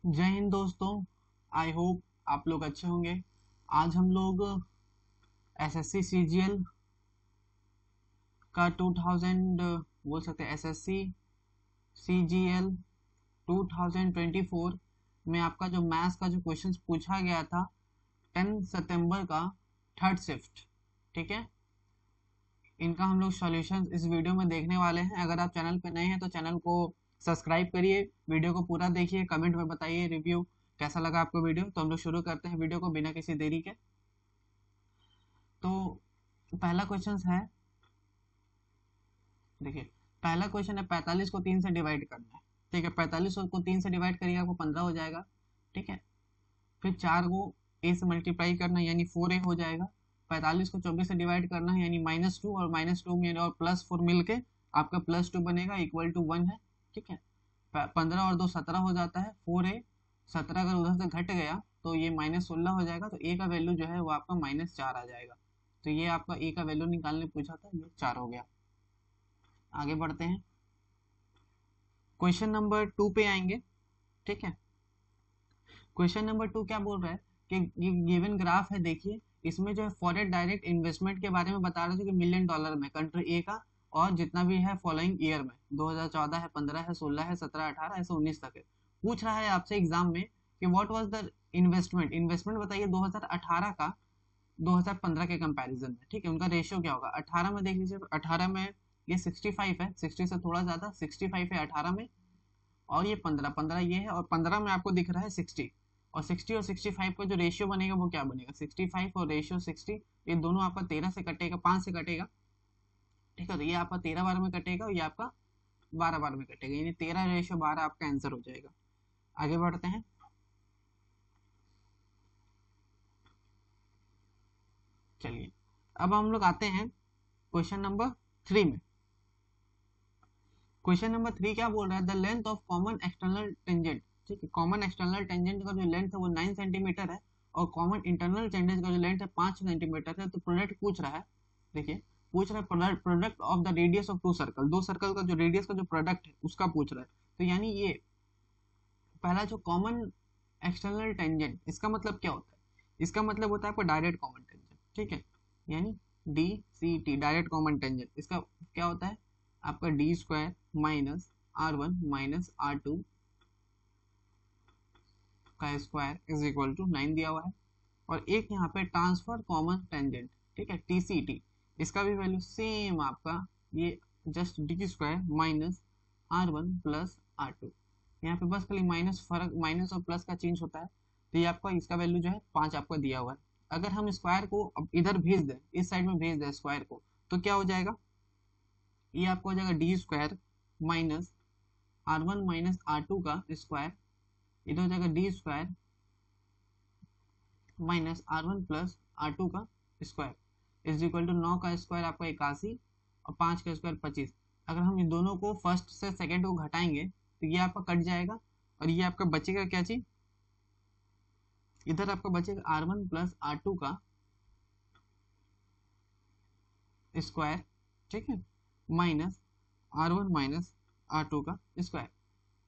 जय हिंद दोस्तों। I hope आप लोग अच्छे होंगे। आज हम लोग एसएससी सीजीएल का 2000 बोल सकते हैं एसएससी सीजीएल 2024 में आपका जो मैथ्स का जो क्वेश्चंस पूछा गया था 10 सितंबर का थर्ड शिफ्ट, ठीक है, इनका हम लोग सॉल्यूशंस इस वीडियो में देखने वाले हैं। अगर आप चैनल पे नए हैं तो चैनल को सब्सक्राइब करिए, वीडियो को पूरा देखिए, कमेंट में बताइए रिव्यू कैसा लगा आपको वीडियो। तो हम लोग शुरू करते हैं वीडियो को बिना किसी देरी के। तो पहला क्वेश्चन है, देखिए पहला क्वेश्चन है 45 को 3 से डिवाइड करना है। ठीक है, 45 को 3 से डिवाइड करिए आपको 15 हो जाएगा। ठीक है, फिर 4 को ए से मल्टीप्लाई करना है यानी 4a हो जाएगा। 45 को 24 से डिवाइड करना है यानी -2 और -2 में और +4 मिल के आपका +2 बनेगा इक्वल टू 1 है। ठीक है, 15 और 2 17 हो जाता है। 4a 17 अगर उधर से घट गया तो ये -16 हो जाएगा, तो a का वैल्यू जो है वो आपका -4 आ जाएगा। तो ये आपका a का वैल्यू निकालने पूछा था, ये 4 हो गया। आगे बढ़ते हैं, क्वेश्चन नंबर 2 पे आएंगे। ठीक है, क्वेश्चन नंबर 2 क्या बोल रहा है कि ये गिवन ग्राफ है, देखिए इसमें जो है फॉरेन डायरेक्ट इन्वेस्टमेंट के बारे में बता रहे थे कि $1,000,000 में कंट्री ए का, और जितना भी है फॉलोइंग ईयर में 2014 है, 15 है, 16 है, 17, 18 ऐसे 19 तक है। पूछ रहा है आपसे एग्जाम में कि what was the investment, investment बताइए 2018 का 2015 के कंपैरिजन में। ठीक है, उनका रेशियो क्या होगा। 18 में देख लीजिए, 18 में ये 65 है, 60 से थोड़ा ज्यादा 65 है 18 में, और ये 15 ये है, और 15 में आपको दिख रहा है 60, और 60 और 65 का जो रेशियो बनेगा वो क्या बनेगा, 65 और रेशियो 60, ये दोनों आपका 13 से कटेगा, 5 से कटेगा। ठीक है, तो ये आपका 13 बार में कटेगा और ये आपका 12 बार में कटेगा, यानी 13:12 आपका आंसर हो जाएगा। आगे बढ़ते हैं, चलिए अब हम लोग आते हैं क्वेश्चन नंबर 3 में। क्वेश्चन नंबर 3 क्या बोल रहा है, the length of common external tangent. ठीक है, कॉमन एक्सटर्नल टेंजेंट का जो लेंथ है वो 9 सेंटीमीटर है, और कॉमन इंटरनल टेंजेंट का जो लेंथ है 5 सेंटीमीटर है। तो प्रोडक्ट पूछ रहा है, देखिए पूछ रहा है product of the radius of two circle, दो सर्कल का जो रेडियस का जो प्रोडक्ट है उसका पूछ रहा है। तो यानी ये पहला जो कॉमन एक्सटर्नल टेंजेंट, इसका मतलब क्या होता है, इसका मतलब होता है आपका डायरेक्ट कॉमन टेंजेंट। ठीक है, यानी D C T direct common tangent, इसका क्या होता है आपका d² minus r1 minus r2 का स्क्वायर इज इक्वल टू 9 दिया हुआ है। और एक यहाँ पे ट्रांसफर कॉमन टेंजेंट, ठीक है, TCT, इसका भी वैल्यू सेम आपका ये just d² minus r1 plus r2, यहाँ पे बस खाली माइनस फर्क, माइनस और प्लस का चेंज होता है। तो ये आपका इसका वैल्यू जो है 5 आपका दिया हुआ है। अगर हम स्क्वायर को अब इधर भेज दें, इस साइड में भेज दें स्क्वायर को, तो क्या हो जाएगा, ये आपको हो जाएगा d² minus r1 minus r2 का स्क्वायर, इधर हो जाएगा d² minus r1 plus r2 का स्क्वायर इज इक्वल टू 9 का स्क्वायर आपका 81 और 5 का स्क्वायर 25। अगर हम इन दोनों को फर्स्ट से सेकंड को घटाएंगे तो ये आपका कट जाएगा, और ये आपका बचेगा क्या चीज, इधर आपका बचेगा r1 प्लस r2 का स्क्वायर, ठीक है, माइनस r1 माइनस r2 का स्क्वायर।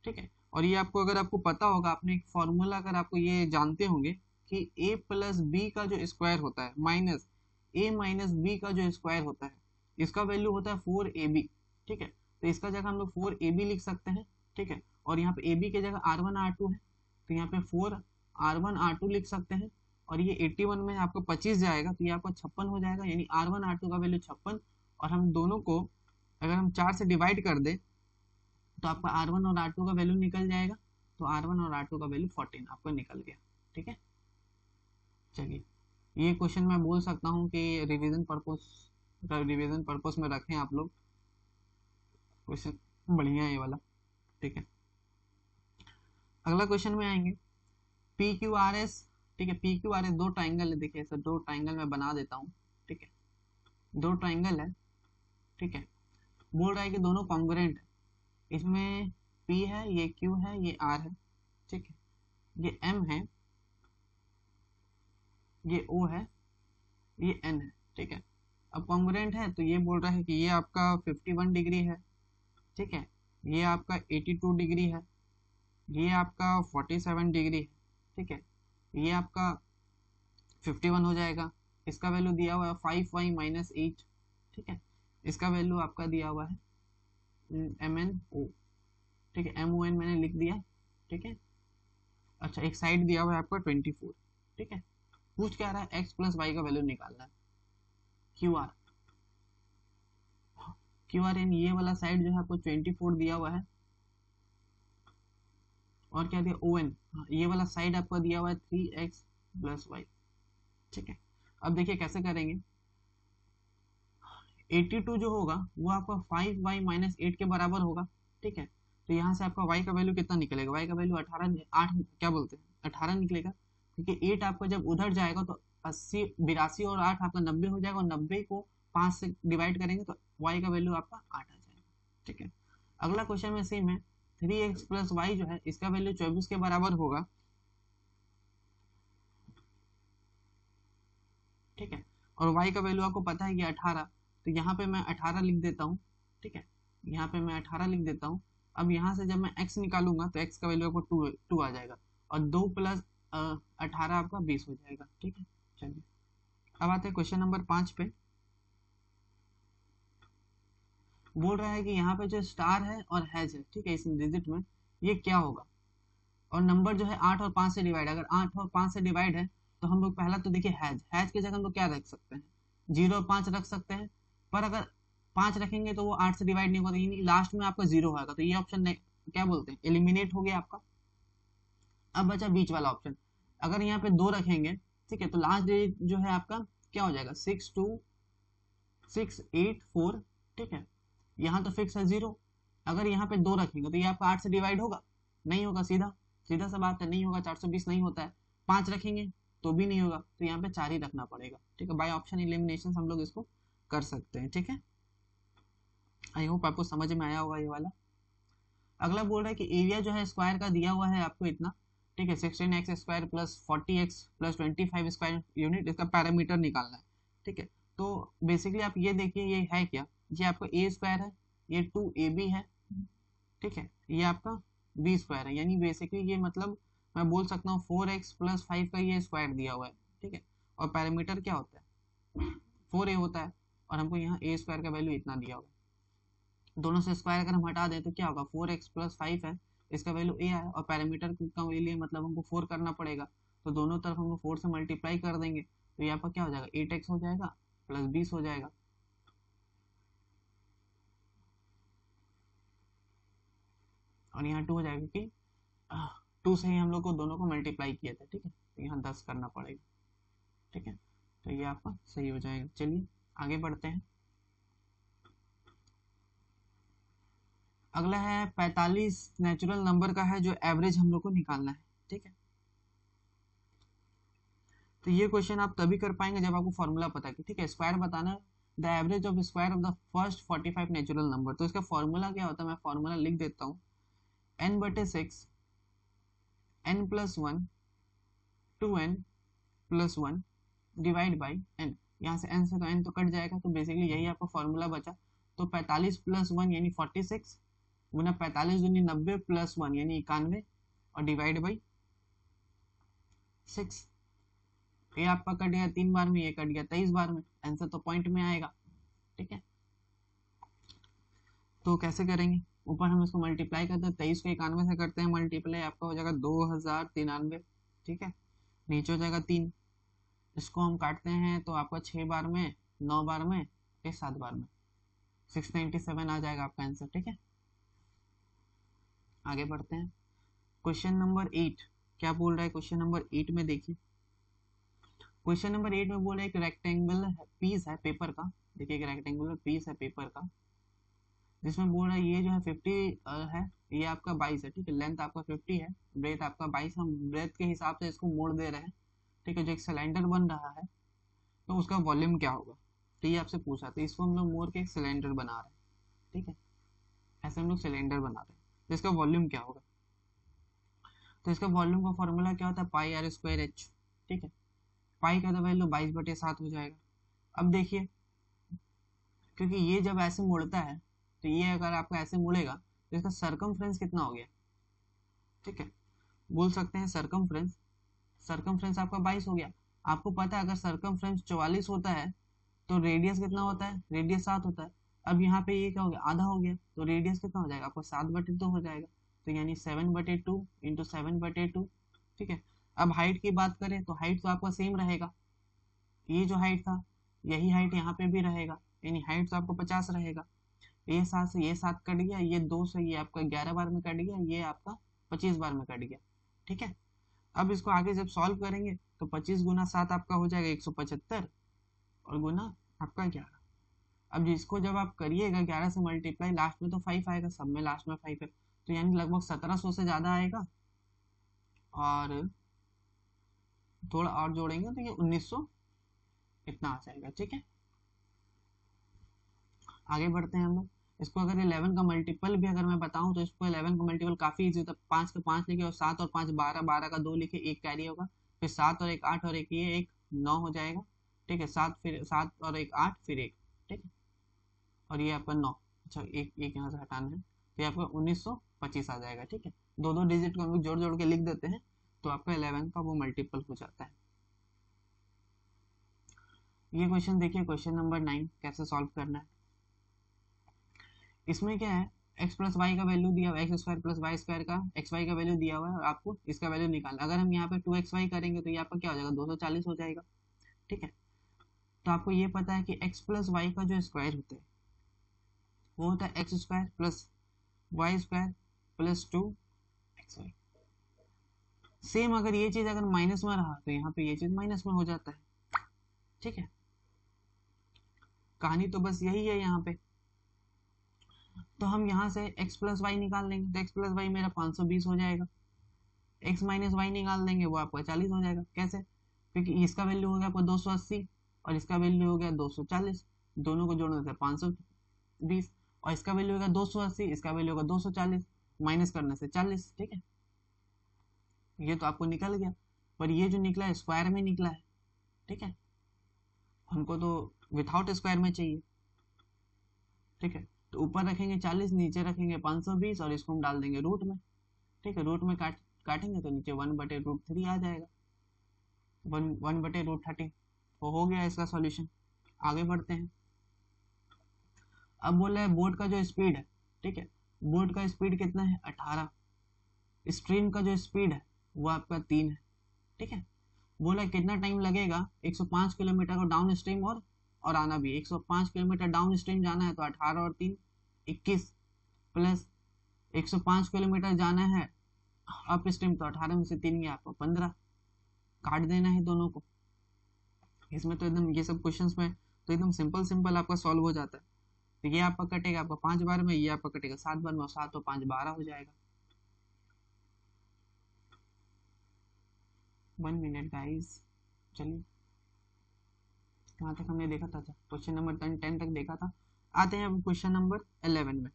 ठीक है, और ये आपको अगर आपको पता होगा, आपने एक फॉर्मूला अगर आपको ये जानते होंगे कि a प्लस बी का जो स्क्वायर होता है माइनस a माइनस बी का जो स्क्वायर होता है, इसका वैल्यू होता है 4ab। ठीक है, तो इसका जगह हम लोग 4ab लिख सकते हैं। ठीक है, और यहाँ पे ab की जगह r1 r2 है, तो यहाँ पे 4r1 r2 लिख सकते हैं, और ये 81 में आपको 25 जाएगा तो ये आपका 56 हो जाएगा, यानी r1 r2 का वैल्यू 56। और हम दोनों को अगर हम 4 से डिवाइड कर दें तो आपका R1 और R2 का वैल्यू निकल जाएगा, तो R1 और R2 का वैल्यू 14 आपको निकल गया। ठीक है, चलिए ये क्वेश्चन मैं बोल सकता हूँ कि रिवीजन पर्पस में रखें आप लोग, क्वेश्चन बढ़िया है ये वाला। ठीक है, अगला क्वेश्चन में आएंगे, PQRS। ठीक है, PQRS दो ट्राइंगल है, देखिए सर दो ट्राइंगल मैं बना देता हूँ। ठीक है, दो ट्राइंगल है। ठीक है, बोल रहा है कि दोनों कॉन्ग्रुएंट है, इसमें P है, ये Q है, ये R है। ठीक है, ये M है, ये O है, ये N है। ठीक है, अब कॉन्ग्रुएंट है तो ये बोल रहा है कि ये आपका 51 डिग्री है। ठीक है, ये आपका 82 डिग्री है, ये आपका 47 डिग्री है, ठीक है। ये आपका 51 हो जाएगा। इसका वैल्यू दिया हुआ है 5y माइनस 8, ठीक है। इसका वैल्यू आपका दिया हुआ है MNO, ठीक है। MON मैंने लिख दिया, ठीक है। अच्छा, एक साइड दिया हुआ है आपका 24, ठीक है। पूछ क्या रहा है, x प्लस वाई का वैल्यू निकालना है। QR, QR यानी ये वाला साइड जो है आपको 24 दिया हुआ है, और क्या दिया ON, ये वाला साइड आपका दिया हुआ है 3x प्लस वाई, ठीक है। अब देखिए कैसे करेंगे। 82 जो होगा वो आपका 5y माइनस 8 के बराबर होगा, ठीक है। तो यहाँ से आपका y का वैल्यू कितना निकलेगा, y का वैल्यू 18, 8 क्या बोलते हैं 18 निकलेगा, क्योंकि 8 आपका जब उधर जाएगा तो 80, 82 और 8 आपका 90 हो जाएगा, और 90 को 5 से डिवाइड करेंगे तो y का वैल्यू आपका 8 आ जाएगा, ठीक है। अगला क्वेश्चन में सेम है, 3x प्लस वाई जो है इसका वैल्यू 24 के बराबर होगा, ठीक है। और y का वैल्यू आपको पता है कि 18, तो यहाँ पे मैं 18 लिख देता हूँ, ठीक है। यहाँ पे मैं 18 लिख देता हूँ। अब यहाँ से जब मैं x निकालूंगा तो x का वैल्यू आपको 2 आ जाएगा, और 2 प्लस 18 आपका 20 हो जाएगा, ठीक है। चलिए अब आते हैं क्वेश्चन नंबर 5 पे। बोल रहा है कि यहाँ पे जो स्टार है और हैज है, ठीक है, इस डिजिट में ये क्या होगा, और नंबर जो है 8 और 5 से डिवाइड, अगर 8 और 5 से डिवाइड है तो हम लोग पहला तो देखिए हैज की जगह हम लोग क्या रख सकते हैं, 0 और 5 रख सकते हैं। पर अगर 5 रखेंगे तो वो 8 से डिवाइड नहीं होगा, यानी लास्ट में आपका 0 होगा, तो ये ऑप्शन क्या बोलते हैं, एलिमिनेट हो गया आपका। अब बचा बीच वाला ऑप्शन, अगर यहाँ पे 2 रखेंगे, ठीक है, तो लास्ट डिजिट जो है आपका क्या हो जाएगा, 62684, ठीक है। यहाँ तो फिक्स है 0, अगर यहाँ पे 2 रखेंगे तो ये आपका 8 से डिवाइड होगा, नहीं होगा, सीधा सीधा सा बात है, नहीं होगा, 420 नहीं होता है। 5 रखेंगे तो भी नहीं होगा, तो यहाँ पे 4 ही रखना पड़ेगा, ठीक है। बाय ऑप्शन एलिमिनेशन हम लोग इसको कर सकते हैं, ठीक है। आई होप आपको समझ में आया होगा ये वाला। अगला बोल रहा है कि एरिया जो है स्क्वायर का दिया हुआ है आपको इतना, ठीक है, 16x square plus 40x plus 25 square unit, इसका पैरामीटर निकालना है, ठीक है। तो बेसिकली आप ये देखिए ये है क्या, ये आपका ए स्क्वायर है, ये 2ab है, ठीक है, ये आपका बी स्क्वायर है, यानी बेसिकली ये मतलब मैं बोल सकता हूँ 4x प्लस 5 का ये स्क्वायर दिया हुआ है, ठीक है। और पैरामीटर क्या होता है, 4a होता है, और हमको यहाँ ए स्क्वायर का वैल्यू इतना दिया हुआ है। दोनों से स्क्वायर अगर हम हटा दें तो क्या होगा, 4x प्लस 5 है, इसका वैल्यू ए है, और पैरामीटर का लिए मतलब हमको 4 करना पड़ेगा, तो दोनों तरफ हमको 4 से मल्टीप्लाई कर देंगे, तो यहाँ पर क्या हो जाएगा, 8x हो जाएगा प्लस 20 हो जाएगा, और यहाँ 2 हो जाएगा, क्योंकि 2 से ही हम लोग को दोनों को मल्टीप्लाई किया था, ठीक है। तो यहाँ 10 करना पड़ेगा, ठीक है। तो ये आपका सही हो जाएगा। चलिए आगे बढ़ते हैं। अगला है 45 नेचुरल नंबर का है जो एवरेज हम लोग को निकालना है, ठीक है। तो ये क्वेश्चन आप तभी कर पाएंगे जब आपको फॉर्मूला पता है, ठीक है। स्क्वायर बताना है, the average of square of the first 45 natural number, तो इसका फॉर्मूला क्या होता है, मैं फॉर्मूला लिख देता हूँ, n/6 n plus 1 2n plus 1 divide by n, यहाँ से n से तो n तो कट जाएगा, तो बेसिकली यही आपका फॉर्मूला बचा। तो 45 प्लस 1 यानी 46 गुना 45 दूनी 90 प्लस 1 यानी 91, और डिवाइड बाई 6, ये आपका कट गया 3 बार में, ये कट गया 23 बार में, आंसर तो पॉइंट में आएगा, ठीक है। तो कैसे करेंगे, ऊपर हम इसको मल्टीप्लाई करते हैं, 23 को 91 से करते हैं मल्टीप्लाई, आपका हो जाएगा 2093, ठीक है। नीचे हो जाएगा 3, इसको हम काटते हैं तो आपका 6 बार में, 9 बार में, 7 बार में, 697 आ जाएगा आपका आंसर, ठीक है। आगे बढ़ते हैं। क्वेश्चन नंबर 8 क्या बोल रहा है, क्वेश्चन नंबर 8 में देखिए, क्वेश्चन नंबर 8 में बोल रहा है एक रेक्टेंगुलर पीस है पेपर का, देखिए एक रेक्टेंगुलर पीस है पेपर का, जिसमें बोल रहा है ये जो है 50 है, ये आपका 22 है, ठीक है। लेंथ आपका 50 है, ब्रेथ आपका 22, हम ब्रेथ के हिसाब से इसको मोड़ दे रहे हैं, ठीक है। जो एक सिलेंडर बन रहा है तो उसका वॉल्यूम क्या होगा, तो ये आपसे पूछा, तो इसको हम लोग मोड़ के एक सिलेंडर बना रहे हैं, ठीक है। ऐसे हम लोग सिलेंडर बना रहे हैं, तो इसका वॉल्यूम क्या होगा, तो इसका वॉल्यूम का फॉर्मूला क्या होता है, पाई आर स्क्वायर एच, ठीक है। पाई का तो वैल्यू 22/7 हो जाएगा। अब देखिए, क्योंकि ये जब ऐसे मुड़ता है, तो ये अगर आपका ऐसे मुड़ेगा तो इसका सरकमफ्रेंस कितना हो गया, ठीक है, बोल सकते हैं सरकमफ्रेंस, सरकमफ्रेंस आपका 22 हो गया। आपको पता है अगर सरकमफ्रेंस 44 होता है तो रेडियस कितना होता है, रेडियस 7 होता है। अब यहाँ पे ये क्या हो गया, आधा हो गया, तो रेडियस कितना हो जाएगा आपको 7/2 हो जाएगा, तो यानी 7/2 इंटू 7/2। ठीक है, अब हाइट की बात करें तो हाइट तो आपका सेम रहेगा, ये जो हाइट था यही हाइट यहाँ पे भी रहेगा, यानी हाइट तो आपको 50 रहेगा। ये 7 से ये 7 कट गया, ये 2 से ये आपका 11 बार में कट गया, ये आपका 25 बार में कट गया। ठीक है, अब इसको आगे जब सॉल्व करेंगे तो 25 गुना 7 आपका हो जाएगा 175 और गुना आपका 11। अब जिसको जब आप करिएगा 11 से मल्टीप्लाई, लास्ट में तो 5 आएगा, सब में लास्ट में 5 है, तो यानी लगभग 1700 से ज़्यादा आएगा, और थोड़ा और जोड़ेंगे तो ये 1900 इतना आ जाएगा। ठीक है, आगे बढ़ते हैं हम लोग। इसको अगर 11 का मल्टीपल भी अगर मैं बताऊं तो इसको 11 का मल्टीपल काफ़ी इजी होता है। 5 का 5 लिखे और 7 और 5 12, 12 का 2 लिखे, एक कैरी होगा, फिर 7 और 1 8 और एक ये 1 9 हो जाएगा। ठीक है, 7 फिर 7 और 1 8 फिर 1। ठीक है, और ये आपका 9, अच्छा एक एक यहाँ से हटाना है, तो ये आपका 1925 आ जाएगा। ठीक है, दो दो डिजिट को हम लोग जोड़ जोड़ के लिख देते हैं तो आपका 11 का वो मल्टीपल हो जाता है। ये क्वेश्चन देखिए, क्वेश्चन नंबर 9 कैसे सॉल्व करना है। इसमें क्या है, x प्लस वाई का वैल्यू दिया हुआ है, x square plus y square का एक्स वाई का वैल्यू दिया हुआ है और आपको इसका वैल्यू निकालना। अगर हम यहाँ पे 2xy करेंगे तो ये आपका क्या हो जाएगा, 240 हो जाएगा। ठीक है, तो आपको ये पता है कि x प्लस वाई का जो स्क्वायर होता है वो होता है x square plus y square plus 2xy। Same अगर ये चीज अगर माइनस में रहा तो यहाँ पे ये चीज माइनस में हो जाता है। ठीक है, कहानी तो बस यही है यहाँ पे। तो हम यहाँ से x प्लस वाई निकाल लेंगे, तो x प्लस वाई मेरा 520 हो जाएगा, x माइनस वाई निकाल देंगे वो आपका 40 हो जाएगा। कैसे, क्योंकि इसका वैल्यू हो गया आपका 280 और इसका वैल्यू हो गया 240, दोनों को जोड़ने से 520, और इसका वैल्यू होगा 280, इसका वैल्यू होगा 240, माइनस करने से 40। ठीक है, ये तो आपको निकल गया, पर ये जो निकला है स्क्वायर में निकला है। ठीक है, हमको तो विथआउट स्क्वायर में चाहिए। ठीक है, तो ऊपर रखेंगे 40, नीचे रखेंगे 520 और इसको हम डाल देंगे रूट में। ठीक है, रूट में काटेंगे तो नीचे 1/√3 आ जाएगा, 1/√30। तो हो गया इसका सॉल्यूशन। आगे बढ़ते हैं। अब बोला है बोर्ड का जो स्पीड है, ठीक है, बोर्ड का स्पीड कितना है 18, स्ट्रीम का जो स्पीड है वो आपका 3 है। ठीक है, बोला कितना टाइम लगेगा 105 किलोमीटर को डाउन स्ट्रीम और आना भी 105 किलोमीटर डाउन स्ट्रीम जाना है, तो 18 और 3 21 प्लस 105 किलोमीटर जाना है अप स्ट्रीम, तो 18 में से 3 गया आपको 15, काट देना है दोनों को। इसमें तो एकदम ये सब क्वेश्चंस में तो एकदम सिंपल सिंपल आपका सॉल्व हो जाता है। तो ये आपका कटेगा आपका 5 बार में, ये आपका कटेगा 7 बार में, और 7 और 5 12 हो जाएगा। 1 मिनट गाइस, चलिए कहाँ तक हमने देखा था, क्वेश्चन नंबर 10 तक देखा था। आते हैं अब क्वेश्चन नंबर 11 में।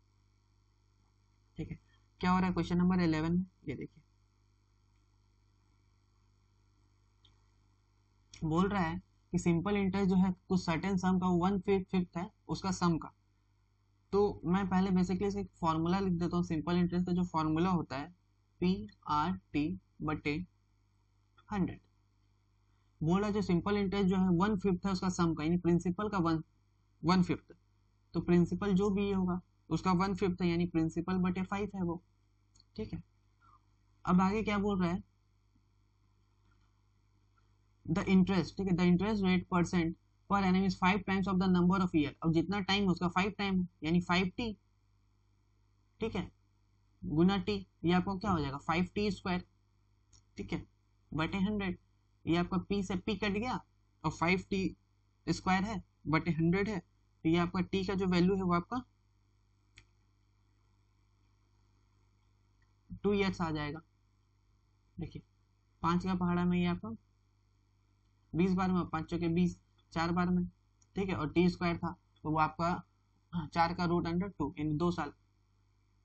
ठीक है, क्या हो रहा है क्वेश्चन नंबर 11 में, ये देखिए बोल रहा है कि सिंपल इंटरेस्ट जो है कुछ सर्टेन सम का 1/5 है उसका सम का। तो मैं पहले बेसिकली इसका एक फॉर्मूला लिख देता हूँ। सिंपल इंटरेस्ट का जो फॉर्मूला होता है PRT/100। बोला जो सिंपल इंटरेस्ट जो है 1/5 है उसका सम का, यानी प्रिंसिपल का 1/5, तो प्रिंसिपल जो भी होगा उसका 1/5 है, यानी प्रिंसिपल बटे 5 है वो। ठीक है, अब आगे क्या बोल रहा है, द इंटरेस्ट, ठीक है, the interest rate percent per annum is 5 times of the number of year. अब जितना टाइम है उसका 5 टाइम यानी 5t। ठीक है, गुना t, ये आपको क्या हो जाएगा 5t²। ठीक है, बटे 100, ये आपका p से p कट गया और 5t² है बटे 100 है, तो ये आपका t का जो वैल्यू है वो आपका 2 ईयर्स आ जाएगा। देखिए 5 का पहाड़ा में ये आपका 20 बार में, 5 चौके 20, 4 बार में। ठीक है, और t² था तो वो आपका 4 का √2 यानी 2 साल।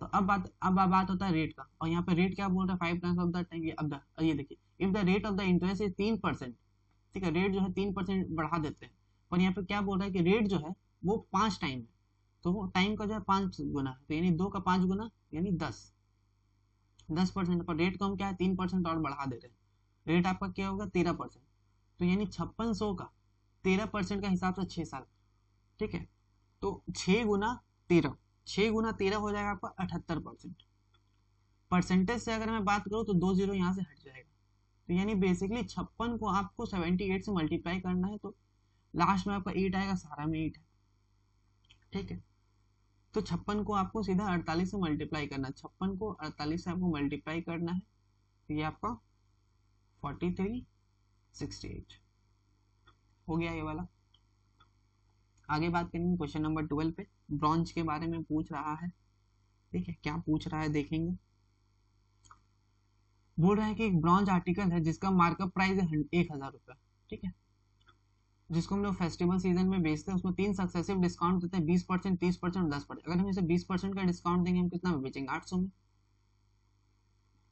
तो अब बात होता है रेट का, और यहाँ पे रेट क्या बोल रहा है 5 टाइम्स ऑफ द टाइम। अब ये देखिए, if the rate of the interest is 3%, ठीक है, रेट जो है 3% बढ़ा देते हैं, पर यहाँ पे क्या बोल रहा है कि रेट जो है वो 5 टाइम है, तो वो टाइम का जो है 5 गुना है, तो यानी 2 का 5 गुना यानी 10। 10% पर रेट कम क्या है 3% और बढ़ा दे रहे हैं, रेट आपका क्या होगा 13%। तो यानी 5600 का 13% का हिसाब से 6 साल, ठीक है। तो 6 गुना 13, 6 गुना 13 हो जाएगा आपका 78%। परसेंटेज से अगर मैं बात करूँ तो 2 जीरो यहाँ से हट जाएगा। तो यानी बेसिकली 56 को आपको 78 से मल्टीप्लाई करना है, तो लास्ट में आपका 8 आएगा, सारा में 8 है, ठीक है। तो 56 को आपको सीधा 48 से मल्टीप्लाई करना है, 56 को 48 से आपको मल्टीप्लाई करना है, तो ये आपका 4368 हो गया ये वाला। आगे बात करेंगे क्वेश्चन नंबर 12 पे, ब्रॉन्ज के बारे में पूछ रहा है, ठीक है। क्या पूछ रहा है देखेंगे। बोल रहा है कि एक ब्रॉन्ज आर्टिकल है जिसका मार्कअप प्राइस है 1000 रुपये, ठीक है, जिसको हम लोग फेस्टिवल सीजन में बेचते हैं, उसमें 3 सक्सेसिव डिस्काउंट देते हैं, 20%, 30% और 10%। अगर हम इसे 20% का डिस्काउंट देंगे, हम कितना में बेचेंगे 800 में,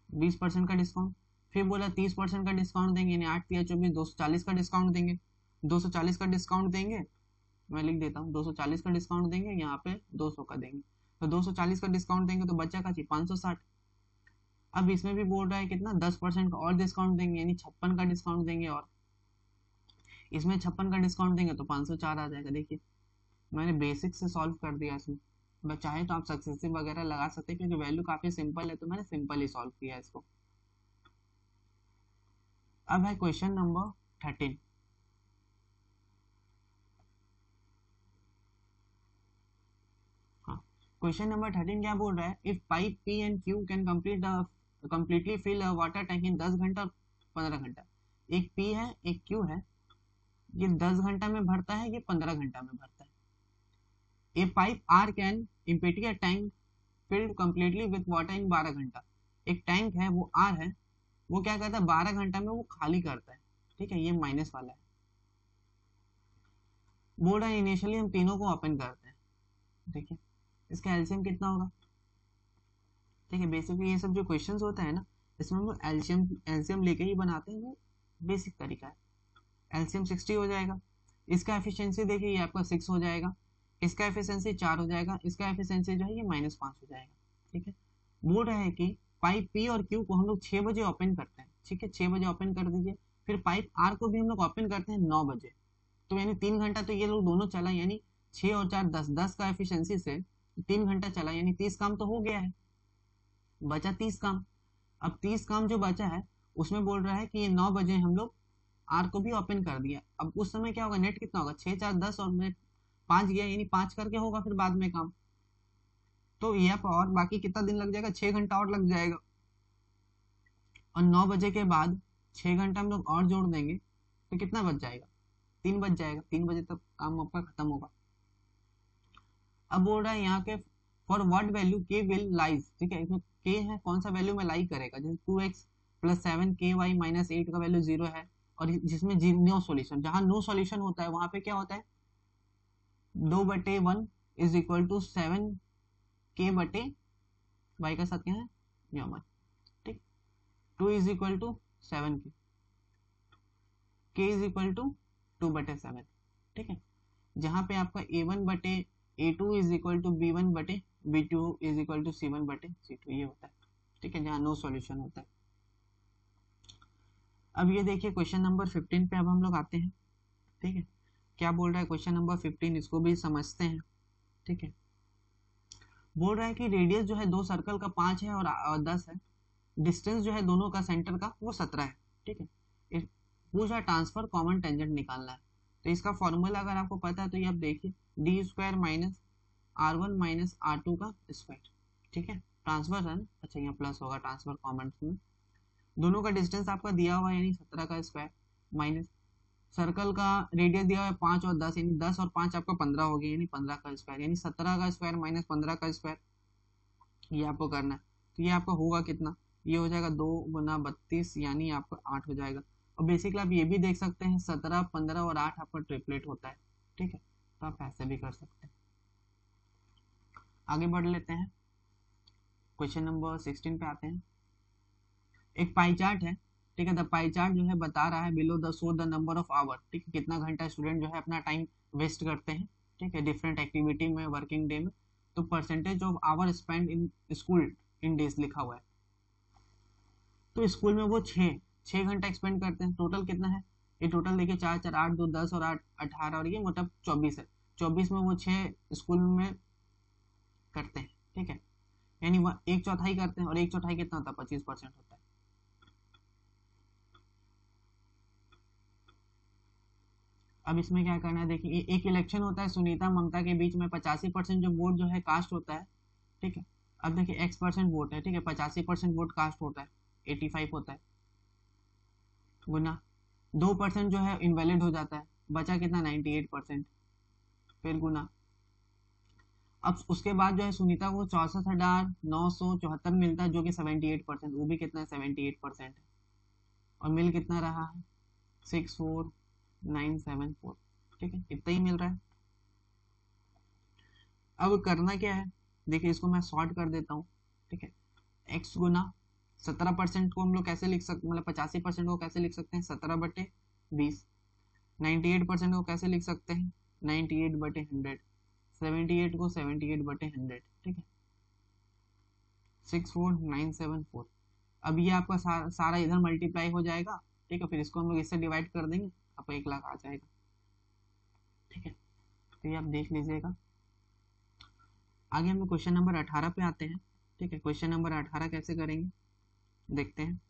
20% का डिस्काउंट। फिर बोला 30% का डिस्काउंट देंगे, यानी 8 या 24, 240 का डिस्काउंट देंगे, 240 का डिस्काउंट देंगे, मैं लिख देता हूँ 240 का डिस्काउंट देंगे, यहाँ पे 200 का देंगे, तो 240 का डिस्काउंट देंगे तो बच्चा का 560। अब इसमें भी बोल रहा है कितना 10% का और डिस्काउंट देंगे, यानी 56 का डिस्काउंट देंगे, और इसमें 56 का डिस्काउंट देंगे तो 504 आ जाएगा। देखिए मैंने बेसिक से सॉल्व कर दिया इसमें, बस चाहे तो आप सक्सेसिव वगैरह लगा सकते हैं, क्योंकि वैल्यू काफी सिंपल है, तो मैंने सिंपल ही सॉल्व किया इसको। अब है क्वेश्चन नंबर 13। हाँ, क्वेश्चन नंबर 13 क्या बोल रहा है, if pipe P and Q can completely fill water tank in 10 घंटा और 15 घंटा। एक पी है एक क्यू है, ये 10 घंटा में भरता है, ये 15 घंटा में भरता है। A pipe R can empty a tank filled completely with water in 12 घंटा। एक टैंक है वो आर है, वो क्या करता है 12 घंटा में वो खाली करता है, ठीक है, ये माइनस वाला है। बोल रहा है इनिशियली हम तीनों को ओपन करते हैं, देखिए इसका एलसीएम कितना होगा, ठीक है। बेसिकली ये सब जो क्वेश्चंस होता है ना, इसमें हम लोग एलसीएम लेके ही बनाते हैं, वो बेसिक तरीका है। एलसीएम 60 हो जाएगा, इसका एफिशिएंसी देखिए ये आपका 6 हो जाएगा, इसका एफिशिएंसी 4 हो जाएगा, इसका एफिशिएंसी जो है ये -5 हो जाएगा, ठीक है। बोल रहा है कि पाइप पी और क्यू को हम लोग 6 बजे ओपन करते हैं, ठीक है, 6 बजे ओपन कर दीजिए। फिर पाइप आर को भी हम लोग ओपन करते हैं 9 बजे, तो यानी 3 घंटा तो ये लोग दोनों चला, यानी 6 और 4 10, 10 का एफिशिएंसी से 3 घंटा चला, यानी 30 काम तो हो गया है, बचा 30 काम। अब 30 काम जो बचा है उसमें बोल रहा है कि ये 9 बजे हम लोग आर को भी ओपन कर दिया। अब उस समय क्या होगा, नेट कितना होगा 6 4 10 और नेट 5 गया, यानी 5 करके होगा फिर बाद में काम, तो ये और बाकी कितना दिन लग जाएगा 6 घंटा और लग जाएगा। और 9 बजे के बाद 6 घंटा हम लोग और जोड़ देंगे तो कितना बच जाएगा, 3 बच जाएगा, 3 बजे तक काम आपका खत्म होगा। अब बोल रहा है यहाँ के फॉर व्हाट वैल्यू के विल लाइज, ठीक है, इसमें के है कौन सा वैल्यू में लाई करेगा, जैसे 2x + 7 ky -8 का वैल्यू 0 है, और जिसमें नो सॉल्यूशन, जहां नो सॉल्यूशन होता है वहां पे क्या होता है 2/1 = 7 k/y का साथ क्या है यमन, ठीक, 2 = 7 k = 2/7, ठीक है। जहां पे आपका a1/a2 = b1/b2 = c1/c2 ये होता है, ठीक है, जहाँ नो सॉल्यूशन होता है। अब ये देखिए क्वेश्चन नंबर 15 पे अब हम लोग आते हैं, ठीक है। क्या बोल रहा है क्वेश्चन नंबर 15, इसको भी समझते हैं, ठीक है। बोल रहा है कि रेडियस जो है दो सर्कल का 5 है और 10 है, डिस्टेंस जो है दोनों का सेंटर का वो 17 है, ठीक है। पूछा ट्रांसफर कॉमन टेंजेंट निकालना है, तो इसका फॉर्मूला अगर आपको पता है तो ये आप देखिए d² - r1 - r2 का स्क्वायर, ठीक है, ट्रांसफर है, अच्छा यहाँ प्लस होगा ट्रांसफर कॉमन में, दोनों का डिस्टेंस आपका दिया हुआ है यानी 17 का स्क्वायर, माइनस सर्कल का रेडियस दिया हुआ है 5 और 10, यानी 10 और 5 आपका 15 हो गया, यानी 15 का स्क्वायर, यानी 17 का स्क्वायर - 15 का स्क्वायर, ये आपको करना है। तो ये आपका होगा कितना, ये हो जाएगा 2 × 32, यानी आपका 8 हो जाएगा। और बेसिकली आप ये भी देख सकते हैं 17 15 और 8 आपका ट्रिपलेट होता है, ठीक है, तो आप ऐसे भी कर सकते हैं। आगे बढ़ लेते हैं, क्वेश्चन नंबर 16 पे आते हैं। एक पाई चार्ट है, ठीक है, द पाई चार्ट जो है बता रहा है below the show the number of hour, ठीक है, कितना घंटा स्टूडेंट जो है अपना टाइम वेस्ट करते हैं, ठीक है, डिफरेंट एक्टिविटी में वर्किंग डे में, तो percentage of hour spend in school in days लिखा हुआ है। तो स्कूल में वो 6 घंटा एक्सपेंड करते हैं। टोटल कितना है ये? टोटल देखिए 4 4 8 2 10 और 8 18 और ये मतलब 24 है। 24 में वो 6 स्कूल में करते हैं, ठीक है, यानी वह 1/4 करते हैं, और 1/4 कितना होता है? 25% होता है। अब इसमें क्या करना है, देखिए एक इलेक्शन होता है सुनीता ममता के बीच में, 85% जो वोट जो है कास्ट होता है, ठीक है। अब देखिए X% वोट है, ठीक है, 85% वोट कास्ट होता है, 85 होता है, गुना 2% जो है इनवैलिड हो जाता है, बचा कितना? 98%, फिर गुना। अब उसके बाद जो है सुनीता को 64,974 मिलता है, जो कि 78%, वो भी कितना है? 78% है। और मिल कितना रहा है? 64974, ठीक है, इतना ही मिल रहा है। अब करना क्या है, देखिए इसको मैं शॉर्ट कर देता हूँ, ठीक है। एक्स गुना 17% को हम लोग कैसे लिख सकते, मतलब 85% को कैसे लिख सकते हैं? 17/20। 98% को कैसे लिख सकते हैं? 98/100। 78 को 78/100, ठीक है, 64974। अब ये आपका सारा इधर मल्टीप्लाई हो जाएगा, ठीक है, फिर इसको हम लोग इससे डिवाइड कर देंगे, आपको 1 लाख आ जाएगा, ठीक है। तो ये आप देख लीजिएगा। आगे हम लोग क्वेश्चन नंबर 18 पे आते हैं, ठीक है। क्वेश्चन नंबर 18 कैसे करेंगे देखते हैं।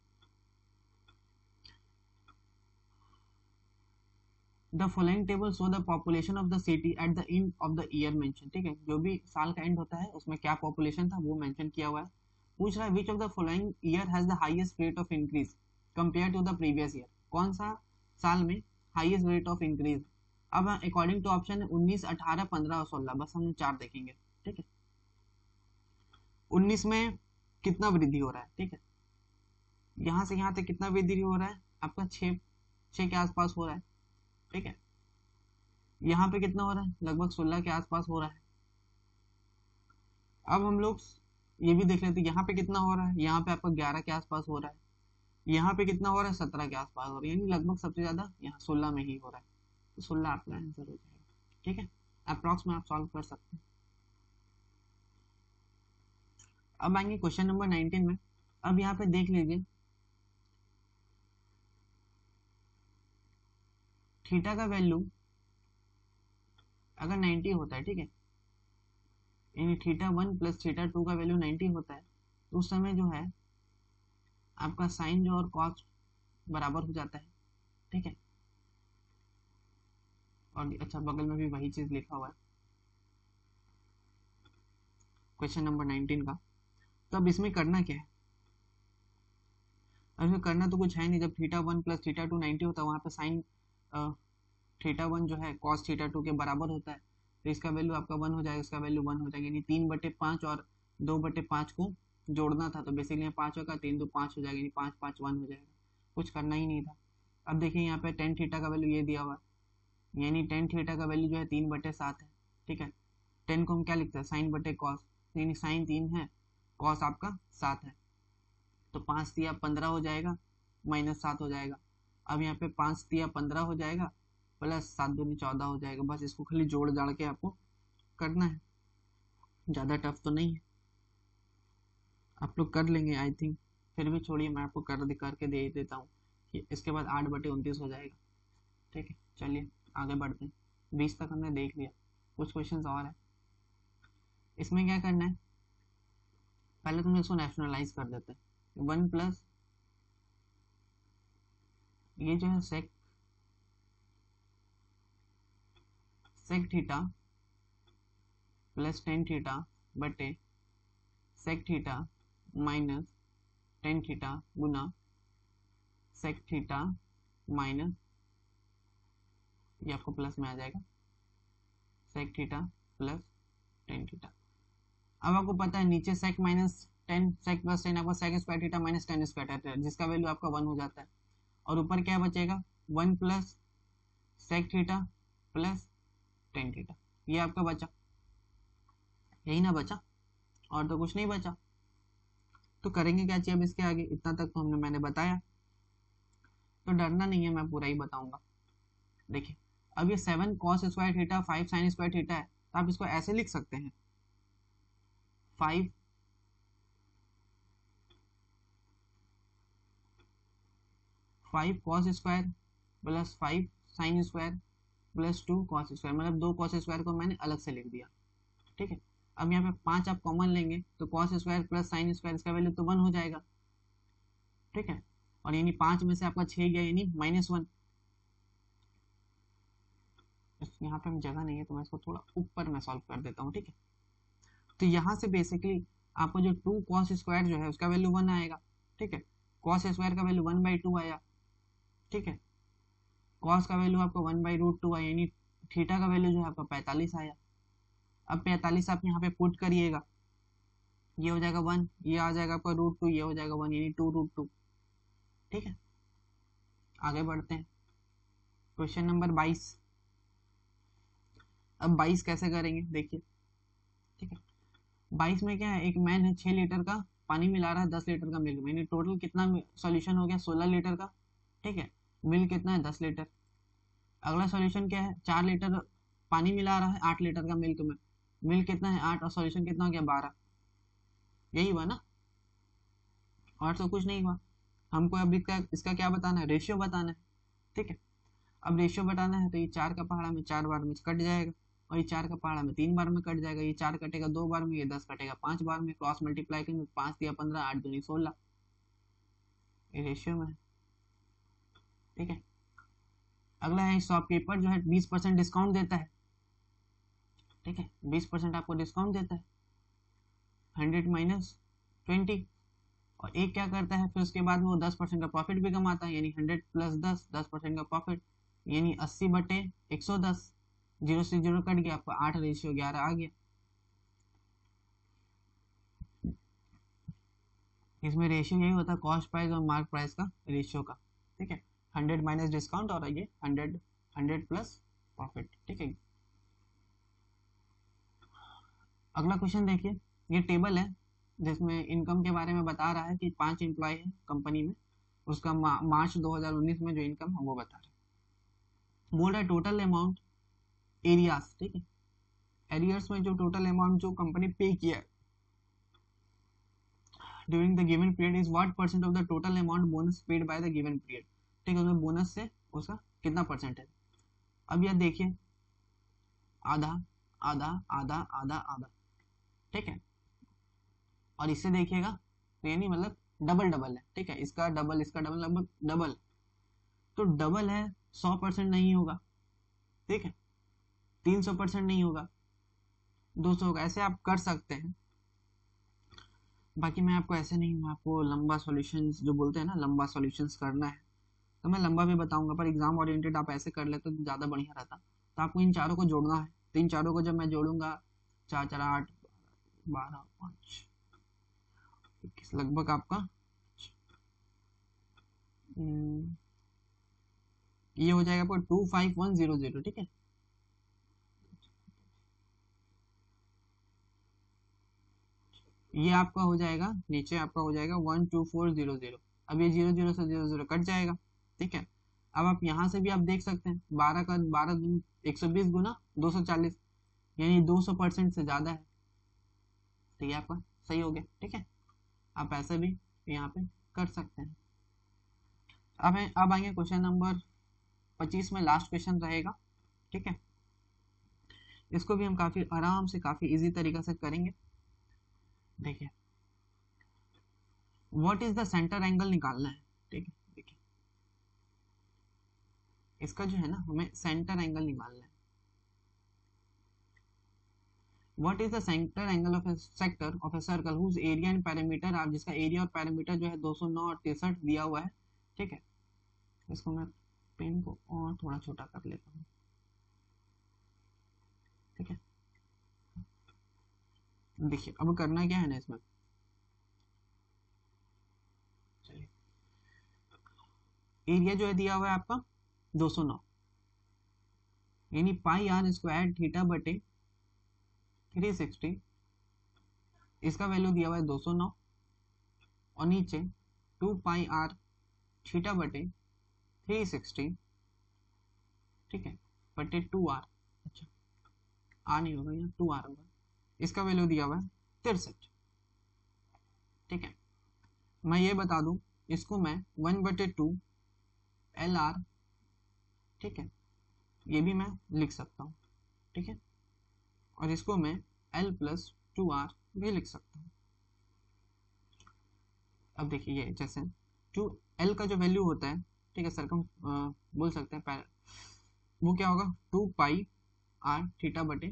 The following table show the population of the city at the end of the year mention, ठीक है, जो भी साल का एंड होता है उसमें क्या पॉपुलेशन था वो मेंशन किया हुआ है। पूछ रहा है which of the following year has the highest rate of increase compare to the previous year, कौन सा साल में हाईएस्ट रेट ऑफ इंक्रीज। अब अकॉर्डिंग टू ऑप्शन है 19, 18, 15 और 16, बस हम 4 देखेंगे, ठीक है। 19 में कितना वृद्धि हो रहा है, ठीक है, यहाँ से यहाँ तक कितना वृद्धि हो रहा है? आपका 6 के आसपास हो रहा है, ठीक है। यहाँ पे कितना हो रहा है? लगभग 16 के आसपास हो रहा है। अब हम लोग ये भी देख लेते हैं यहाँ पे कितना हो रहा है, यहाँ पे आपका 11 के आसपास हो रहा है, यहाँ पे कितना हो रहा है? 17 के आसपास हो रहा है, यानी लगभग सबसे ज्यादा यहाँ 16 में ही हो रहा है, तो 16 आपका आंसर हो जाएगा, ठीक है। अप्रॉक्स में आप सॉल्व कर सकते हैं। अब आएंगे क्वेश्चन नंबर 19 में। अब यहाँ पे देख लीजिए थीटा का वैल्यू अगर 90 होता है, ठीक है, यानी θ1 प्लस θ2 का वैल्यू 90 होता है, तो उस समय जो है आपका साइन जो और कॉस बराबर हो जाता है, ठीक है। और अच्छा बगल में भी वही चीज लिखा हुआ है क्वेश्चन नंबर 19 का। तो अब इसमें करना क्या है? अब इसमें करना तो कुछ है नहीं, जब θ1 प्लस θ2 90 होता है, वहां पे साइन θ1 जो है कॉस θ2 के बराबर होता है, तो इसका वैल्यू आपका 1 हो जाएगा, इसका वैल्यू 1 हो जाएगा, यानी 3/5 और 2/5 को जोड़ना था, तो बेसिकली यहाँ 5 होगा, 3 2 5 हो जाएगा, यानी 5 5 1 हो जाएगा, कुछ करना ही नहीं था। अब देखिए यहाँ पे tan थीटा का वैल्यू ये दिया हुआ है, यानी tan थीटा का वैल्यू जो है 3/7 है, ठीक है। 10 को हम क्या लिखते हैं? साइन बटे कॉस, यानी साइन 3 है, कॉस आपका 7 है, तो 5 दिया 15 हो जाएगा, -7 हो जाएगा। अब यहाँ पे 5 दिया 15 हो जाएगा, प्लस 7 दूनी 14 हो जाएगा। बस इसको खाली जोड़ जाड़ के आपको करना है, ज़्यादा टफ तो नहीं है, आप लोग कर लेंगे आई थिंक। फिर भी छोड़िए, मैं आपको करके दे देता हूँ कि इसके बाद 8/29 हो जाएगा, ठीक है। चलिए आगे बढ़ते हैं, 20 तक हमने देख लिया, कुछ क्वेश्चन और है। इसमें क्या करना है, पहले तुम इसको नेशनलाइज कर देते हैं। 1 प्लस ये जो है sec theta plus tan theta बटे sec theta minus tan theta गुना सेक थीटा माइनस, ये आपको प्लस में आ जाएगा, sec theta plus tan theta. अब आपको पता है नीचे sec minus tan, sec plus tan आपका sec square theta minus tan square theta, जिसका वैल्यू आपका 1 हो जाता है, और ऊपर क्या बचेगा? 1 plus sec theta plus tan theta, ये आपका बचा, यही ना बचा, और तो कुछ नहीं बचा। तो करेंगे क्या चाहिए अब इसके आगे? इतना तक तो मैंने बताया, तो डरना नहीं है, मैं पूरा ही बताऊंगा। देखिए अब ये 7 cos square theta 5 sine square theta है, तो आप इसको ऐसे लिख सकते हैं, 5 5 cos square plus 5 sine square plus 2 cos square, मतलब 2 कॉस स्क्वायर को मैंने अलग से लिख दिया। ठीक है, अब यहाँ पे 5 आप कॉमन लेंगे तो cos square plus sine square इसका वैल्यू तो 1 हो जाएगा। ठीक है, और यानी 5 में से आपका 6 गया यानी -1। यहाँ पे जगह नहीं है तो मैं इसको थोड़ा ऊपर में सॉल्व कर देता हूँ। ठीक है, तो यहाँ से बेसिकली आपको जो 2 कॉस स्क्वायर जो है उसका वैल्यू 1 आएगा। ठीक है, कॉस स्क्वायर का वैल्यू 1/2 आया। ठीक है, कॉस का वैल्यू आपको 1/√2 आया, यानी थीटा का वैल्यू जो है आपका 45 आया। अब 45 आप यहाँ पे पुट करिएगा, ये हो जाएगा 1, ये आ जाएगा आपका √2, ये हो जाएगा 1 यानी 2√2। ठीक है, आगे बढ़ते हैं क्वेश्चन नंबर 22। अब 22 कैसे करेंगे देखिए। ठीक है, 22 में क्या है, एक मैन है 6 लीटर का पानी मिला रहा है 10 लीटर का मिल्क, यानी टोटल कितना सॉल्यूशन हो गया 16 लीटर का। ठीक है, मिल्क कितना है 10 लीटर। अगला सॉल्यूशन क्या है, 4 लीटर पानी मिला रहा है 8 लीटर का मिल्क में, मिल्क कितना है 8 और सॉल्यूशन कितना हो गया 12। यही हुआ ना, और तो कुछ नहीं हुआ। हमको अब इसका क्या बताना है, रेशियो बताना है। ठीक है, अब रेशियो बताना है तो ये 4 का पहाड़ा में 4 बार में कट जाएगा, और ये 4 का पहाड़ा में 3 बार में कट जाएगा। ये 4 कटेगा 2 बार में, ये 10 कटेगा 5 बार में। क्रॉस मल्टीप्लाई करेंगे 5 दिया 15, 8 दूनी 16, ये रेशियो में है। ठीक है, अगला है शॉपकीपर जो है 20% डिस्काउंट देता है। ठीक है, 20% आपको डिस्काउंट देता है, 100 माइनस 20, और एक क्या करता है फिर उसके बाद में वो 10% का प्रॉफिट भी कमाता है, यानी 100 प्लस 10, 10% का प्रॉफिट, यानी 80/110। 0 से 0 कट गया, आपको 8:11 आ गया। इसमें रेशियो यही होता है कॉस्ट प्राइस और मार्क प्राइस का रेशियो का। ठीक है, 100 माइनस डिस्काउंट और ये 100 प्लस प्रॉफिट। ठीक है, अगला क्वेश्चन देखिए, ये टेबल है जिसमें इनकम के बारे में बता रहा है कि 5 एम्प्लॉय है कंपनी में, उसका मार्च 2019 में जो इनकम है वो बता रहा है। बोल रहा है टोटल अमाउंट एरियाज। ठीक है, एरियर्स में जो टोटल अमाउंट जो कंपनी पे किया है during the given period is what percent of the total amount bonus paid by the given period. ठीक है, उसमें बोनस से उसका कितना परसेंट है। अब यह देखिए, आधा आधा आधा आधा आधा। ठीक है, और इससे देखिएगा तो यानी मतलब डबल डबल है। ठीक है, इसका डबल इसका डबल लगभग डबल, तो डबल है 100% नहीं होगा। ठीक है, 300% नहीं होगा, 200 होगा। ऐसे आप कर सकते हैं, बाकी मैं आपको ऐसे नहीं, मैं आपको लंबा सॉल्यूशंस जो बोलते हैं ना, लंबा सॉल्यूशंस करना है तो मैं लंबा भी बताऊंगा, पर एग्जाम ओरिएंटेड आप ऐसे कर लेते तो ज़्यादा बढ़िया रहता। तो आपको इन चारों को जोड़ना है, तो इन चारों को जब मैं जोड़ूंगा 4 4 8 12 5 लगभग आपका ये हो जाएगा आपको 25100। ठीक है, ये आपका हो जाएगा, नीचे आपका हो जाएगा 12400। अब ये 00 से 00 कट जाएगा। ठीक है, अब आप यहाँ से भी आप देख सकते हैं 12 का 12 120 गुना 240, यानी 200% से ज़्यादा है। तो ये आपका सही हो गया। ठीक है, आप ऐसे भी यहाँ पे कर सकते हैं। अब आएंगे क्वेश्चन नंबर 25 में, लास्ट क्वेश्चन रहेगा। ठीक है, इसको भी हम काफ़ी आराम से काफ़ी इजी तरीके से करेंगे। देखिए, what is the centre angle निकालना है। ठीक है, देखिए इसका जो है ना, हमें सेंटर एंगल निकालना है। What is the centre angle of a sector of a circle whose area and parameter are, जिसका एरिया और पैरामीटर जो है 209 और 63 दिया हुआ है। ठीक है, इसको मैं पेन को और थोड़ा छोटा कर लेता हूँ। ठीक है, देखिए अब करना क्या है ना इसमें, चलिए एरिया जो है दिया हुआ है आपका 209, यानी पाई आर स्क्वायर थीटा बटे 360, इसका वैल्यू दिया हुआ है 209, और नीचे 2 पाई आर थीटा बटे 360। ठीक है, बटे 2r, अच्छा आर नहीं होगा, यहाँ 2r होगा। इसका वैल्यू दिया हुआ है 63। ठीक है, मैं ये बता दूं, इसको मैं 1/2 एल आर, ठीक है, ये भी मैं लिख सकता हूँ, ठीक है, और इसको मैं एल प्लस 2R भी लिख सकता हूँ। अब देखिए ये जैसे टू एल का जो वैल्यू होता है, ठीक है, सरकम बोल सकते हैं, वो क्या होगा 2πr थीटा बटे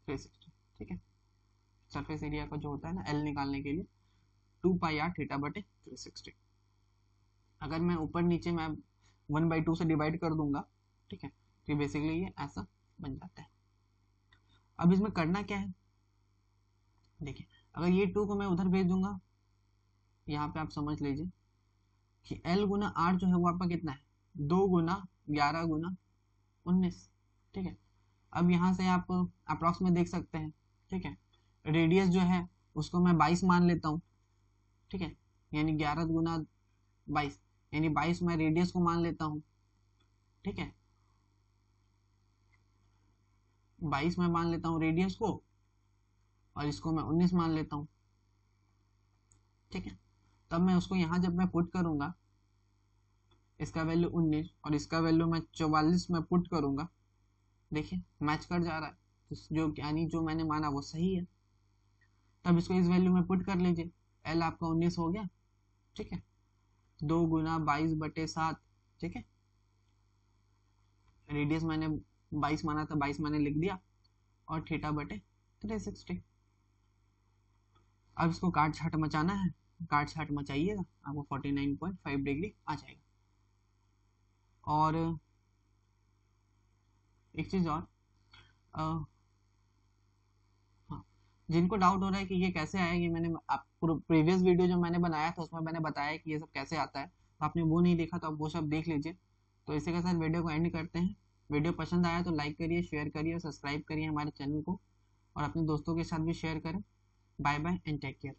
360, ठीक है, सरफेस एरिया का जो होता है ना एल निकालने के लिए 2πr थीटा बटे 360। अगर मैं ऊपर नीचे मैं 1/2 से डिवाइड कर दूंगा, ठीक है, तो बेसिकली ये ऐसा बन जाता है। अब इसमें करना क्या है, देखिए अगर ये 2 को मैं उधर भेज दूंगा, यहाँ पे आप समझ लीजिए कि एल गुना आर जो है वो आपका कितना है, 2 गुना 11 गुना 19, ठीक है। अब यहाँ से आप अप्रॉक्स में देख सकते हैं, ठीक है, रेडियस जो है उसको मैं 22 मान लेता हूँ, ठीक है, यानी 11 गुना 22 यानी 22 मैं रेडियस को मान लेता हूँ, ठीक है, 22 मैं मान लेता हूँ रेडियस को, और इसको मैं 19 मान लेता हूँ, ठीक है। तब मैं उसको यहाँ जब मैं पुट करूंगा, इसका वैल्यू 19 और इसका वैल्यू मैं 44 में पुट करूंगा, देखिए मैच कर जा रहा है, तो जो यानी जो मैंने माना वो सही है। तब इसको इस वैल्यू में पुट कर लीजिए, एल आपका 19 हो गया, ठीक है, 2 गुना 22/7, ठीक है, रेडियस मैंने 22 माना था, 22 मैंने लिख दिया, और थीटा बटे 360। अब इसको काट छाट मचाना है, काट छाट मचाइएगा, आपको 49.5 डिग्री आ जाएगा। और एक चीज और, हाँ, जिनको डाउट हो रहा है कि ये कैसे आएगी, मैंने आप प्रीवियस वीडियो जो मैंने बनाया था उसमें मैंने बताया कि ये सब कैसे आता है, तो आपने वो नहीं देखा तो आप वो सब देख लीजिए। तो इसी के साथ वीडियो को एंड करते हैं। वीडियो पसंद आया तो लाइक करिए, शेयर करिए और सब्सक्राइब करिए हमारे चैनल को, और अपने दोस्तों के साथ भी शेयर करें। Bye bye and take care.